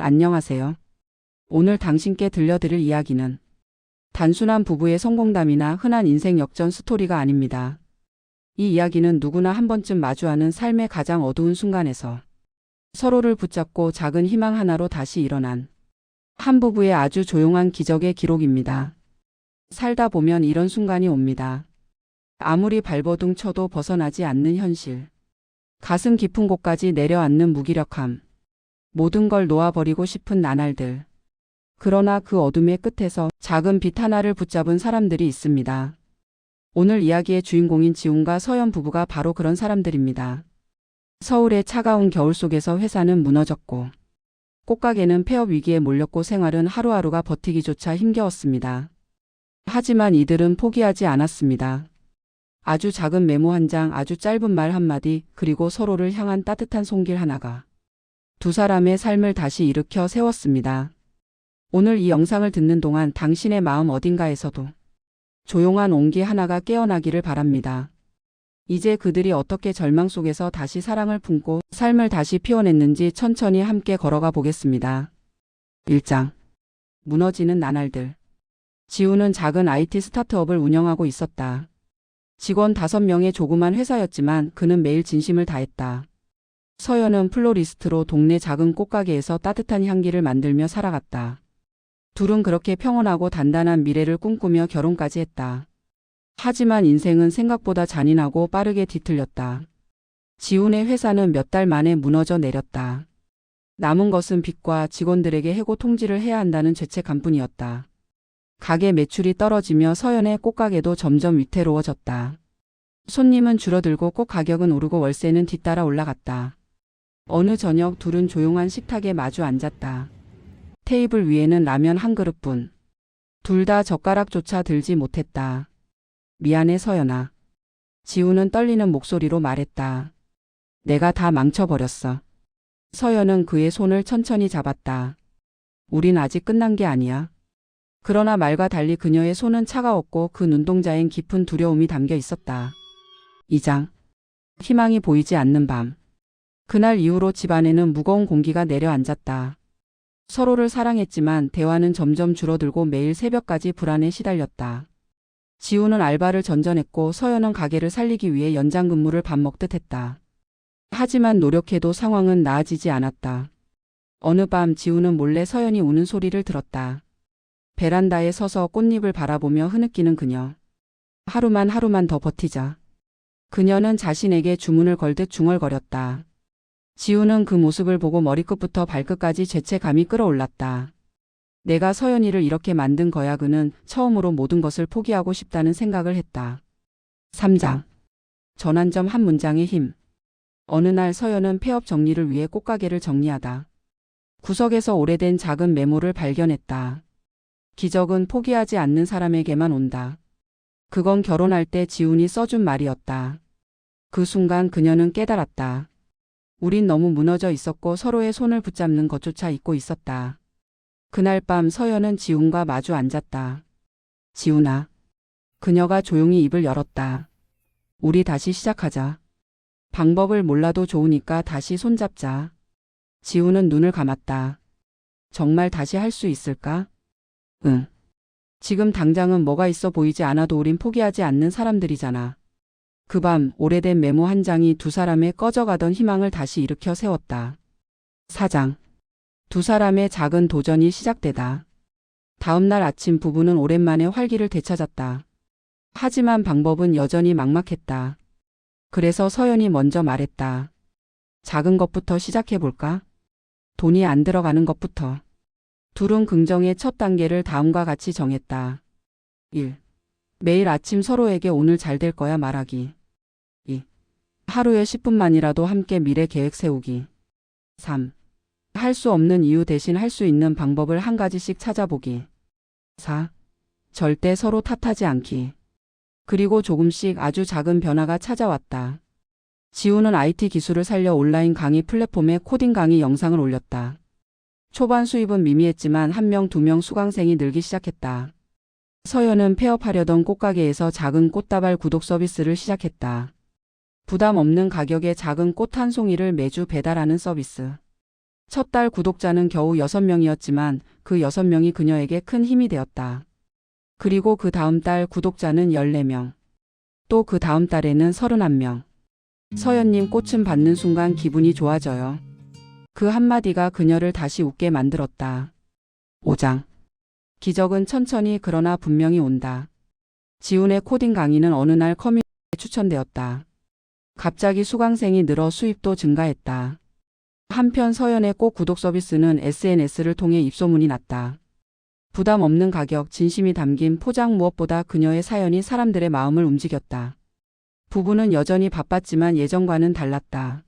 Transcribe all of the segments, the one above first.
안녕하세요. 오늘 당신께 들려드릴 이야기는 단순한 부부의 성공담이나 흔한 인생 역전 스토리가 아닙니다. 이 이야기는 누구나 한 번쯤 마주하는 삶의 가장 어두운 순간에서 서로를 붙잡고 작은 희망 하나로 다시 일어난 한 부부의 아주 조용한 기적의 기록입니다. 살다 보면 이런 순간이 옵니다. 아무리 발버둥 쳐도 벗어나지 않는 현실. 가슴 깊은 곳까지 내려앉는 무기력함. 모든 걸 놓아버리고 싶은 나날들. 그러나 그 어둠의 끝에서 작은 빛 하나를 붙잡은 사람들이 있습니다. 오늘 이야기의 주인공인 지훈과 서연 부부가 바로 그런 사람들입니다. 서울의 차가운 겨울 속에서 회사는 무너졌고 꽃가게는 폐업 위기에 몰렸고 생활은 하루하루가 버티기조차 힘겨웠습니다. 하지만 이들은 포기하지 않았습니다. 아주 작은 메모 한 장, 아주 짧은 말 한마디, 그리고 서로를 향한 따뜻한 손길 하나가 두 사람의 삶을 다시 일으켜 세웠습니다. 오늘 이 영상을 듣는 동안 당신의 마음 어딘가에서도 조용한 온기 하나가 깨어나기를 바랍니다. 이제 그들이 어떻게 절망 속에서 다시 사랑을 품고 삶을 다시 피워냈는지 천천히 함께 걸어가 보겠습니다. 1장. 무너지는 나날들. 지훈은 작은 IT 스타트업을 운영하고 있었다. 직원 5명의 조그만 회사였지만 그는 매일 진심을 다했다. 서연은 플로리스트로 동네 작은 꽃가게에서 따뜻한 향기를 만들며 살아갔다. 둘은 그렇게 평온하고 단단한 미래를 꿈꾸며 결혼까지 했다. 하지만 인생은 생각보다 잔인하고 빠르게 뒤틀렸다. 지훈의 회사는 몇 달 만에 무너져 내렸다. 남은 것은 빚과 직원들에게 해고 통지를 해야 한다는 죄책감뿐이었다. 가게 매출이 떨어지며 서연의 꽃가게도 점점 위태로워졌다. 손님은 줄어들고 꽃 가격은 오르고 월세는 뒤따라 올라갔다. 어느 저녁 둘은 조용한 식탁에 마주 앉았다. 테이블 위에는 라면 한 그릇뿐. 둘 다 젓가락조차 들지 못했다. 미안해 서연아. 지훈은 떨리는 목소리로 말했다. 내가 다 망쳐버렸어. 서연은 그의 손을 천천히 잡았다. 우린 아직 끝난 게 아니야. 그러나 말과 달리 그녀의 손은 차가웠고 그 눈동자엔 깊은 두려움이 담겨 있었다. 2장. 희망이 보이지 않는 밤. 그날 이후로 집안에는 무거운 공기가 내려앉았다. 서로를 사랑했지만 대화는 점점 줄어들고 매일 새벽까지 불안에 시달렸다. 지훈은 알바를 전전했고 서연은 가게를 살리기 위해 연장 근무를 밥 먹듯 했다. 하지만 노력해도 상황은 나아지지 않았다. 어느 밤 지훈은 몰래 서연이 우는 소리를 들었다. 베란다에 서서 꽃잎을 바라보며 흐느끼는 그녀. 하루만 더 버티자. 그녀는 자신에게 주문을 걸듯 중얼거렸다. 지훈은 그 모습을 보고 머리끝부터 발끝까지 죄책감이 끌어올랐다. 내가 서연이를 이렇게 만든 거야. 그는 처음으로 모든 것을 포기하고 싶다는 생각을 했다. 3장. 전환점 한 문장의 힘. 어느 날 서연은 폐업 정리를 위해 꽃가게를 정리하다 구석에서 오래된 작은 메모를 발견했다. 기적은 포기하지 않는 사람에게만 온다. 그건 결혼할 때 지훈이 써준 말이었다. 그 순간 그녀는 깨달았다. 우린 너무 무너져 있었고 서로의 손을 붙잡는 것조차 잊고 있었다. 그날 밤 서연은 지훈과 마주 앉았다. 지훈아. 그녀가 조용히 입을 열었다. 우리 다시 시작하자. 방법을 몰라도 좋으니까 다시 손잡자. 지훈은 눈을 감았다. 정말 다시 할 수 있을까? 응. 지금 당장은 뭐가 있어 보이지 않아도 우린 포기하지 않는 사람들이잖아. 그 밤 오래된 메모 한 장이 두 사람의 꺼져가던 희망을 다시 일으켜 세웠다. 4장. 두 사람의 작은 도전이 시작되다. 다음 날 아침 부부는 오랜만에 활기를 되찾았다. 하지만 방법은 여전히 막막했다. 그래서 서연이 먼저 말했다. 작은 것부터 시작해볼까? 돈이 안 들어가는 것부터. 둘은 긍정의 첫 단계를 다음과 같이 정했다. 1. 매일 아침 서로에게 오늘 잘 될 거야 말하기. 2. 하루에 10분만이라도 함께 미래 계획 세우기. 3. 할 수 없는 이유 대신 할 수 있는 방법을 한 가지씩 찾아보기. 4. 절대 서로 탓하지 않기. 그리고 조금씩 아주 작은 변화가 찾아왔다. 지훈은 IT 기술을 살려 온라인 강의 플랫폼에 코딩 강의 영상을 올렸다. 초반 수입은 미미했지만 1명, 2명 수강생이 늘기 시작했다. 서연은 폐업하려던 꽃가게에서 작은 꽃다발 구독 서비스를 시작했다. 부담 없는 가격에 작은 꽃 한 송이를 매주 배달하는 서비스. 첫 달 구독자는 겨우 6명이었지만 그 6명이 그녀에게 큰 힘이 되었다. 그리고 그 다음 달 구독자는 14명. 또 그 다음 달에는 31명. 서연님 꽃은 받는 순간 기분이 좋아져요. 그 한마디가 그녀를 다시 웃게 만들었다. 5장. 기적은 천천히 그러나 분명히 온다. 지훈의 코딩 강의는 어느 날 커뮤니티에 추천되었다. 갑자기 수강생이 늘어 수입도 증가했다. 한편 서연의 꽃 구독 서비스는 SNS를 통해 입소문이 났다. 부담 없는 가격, 진심이 담긴 포장 무엇보다 그녀의 사연이 사람들의 마음을 움직였다. 부부는 여전히 바빴지만 예전과는 달랐다.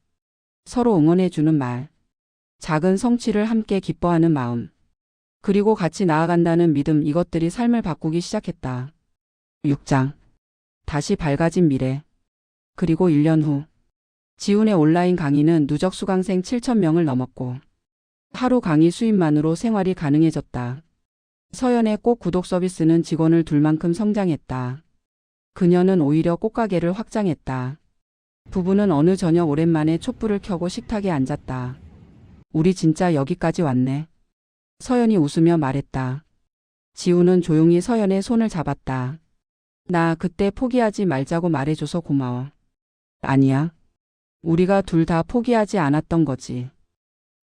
서로 응원해주는 말, 작은 성취를 함께 기뻐하는 마음, 그리고 같이 나아간다는 믿음, 이것들이 삶을 바꾸기 시작했다. 6장. 다시 밝아진 미래. 그리고 1년 후. 지훈의 온라인 강의는 누적 수강생 7,000명을 넘었고 하루 강의 수입만으로 생활이 가능해졌다. 서연의 꽃 구독 서비스는 직원을 둘 만큼 성장했다. 그녀는 오히려 꽃가게를 확장했다. 부부는 어느 저녁 오랜만에 촛불을 켜고 식탁에 앉았다. 우리 진짜 여기까지 왔네. 서연이 웃으며 말했다. 지훈은 조용히 서연의 손을 잡았다. 나 그때 포기하지 말자고 말해줘서 고마워. 아니야. 우리가 둘 다 포기하지 않았던 거지.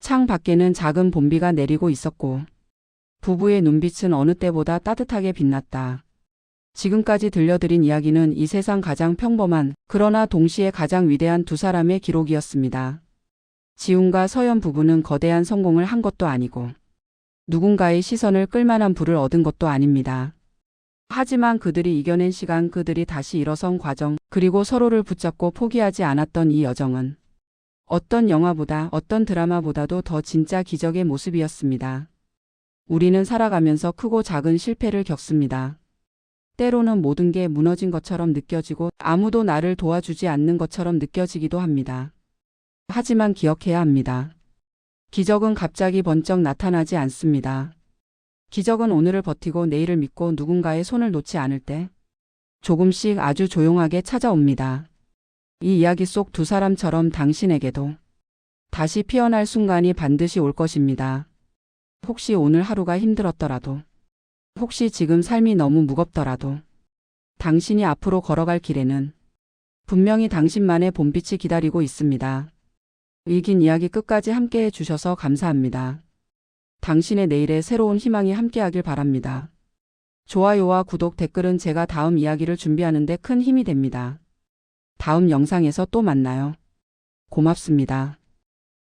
창 밖에는 작은 봄비가 내리고 있었고 부부의 눈빛은 어느 때보다 따뜻하게 빛났다. 지금까지 들려드린 이야기는 이 세상 가장 평범한 그러나 동시에 가장 위대한 두 사람의 기록이었습니다. 지훈과 서연 부부는 거대한 성공을 한 것도 아니고 누군가의 시선을 끌만한 부를 얻은 것도 아닙니다. 하지만 그들이 이겨낸 시간, 그들이 다시 일어선 과정, 그리고 서로를 붙잡고 포기하지 않았던 이 여정은 어떤 영화보다 어떤 드라마보다도 더 진짜 기적의 모습이었습니다. 우리는 살아가면서 크고 작은 실패를 겪습니다. 때로는 모든 게 무너진 것처럼 느껴지고 아무도 나를 도와주지 않는 것처럼 느껴지기도 합니다. 하지만 기억해야 합니다. 기적은 갑자기 번쩍 나타나지 않습니다. 기적은 오늘을 버티고 내일을 믿고 누군가의 손을 놓지 않을 때 조금씩 아주 조용하게 찾아옵니다. 이 이야기 속 두 사람처럼 당신에게도 다시 피어날 순간이 반드시 올 것입니다. 혹시 오늘 하루가 힘들었더라도, 혹시 지금 삶이 너무 무겁더라도, 당신이 앞으로 걸어갈 길에는 분명히 당신만의 봄빛이 기다리고 있습니다. 이 긴 이야기 끝까지 함께 해주셔서 감사합니다. 당신의 내일에 새로운 희망이 함께하길 바랍니다. 좋아요와 구독, 댓글은 제가 다음 이야기를 준비하는 데 큰 힘이 됩니다. 다음 영상에서 또 만나요. 고맙습니다.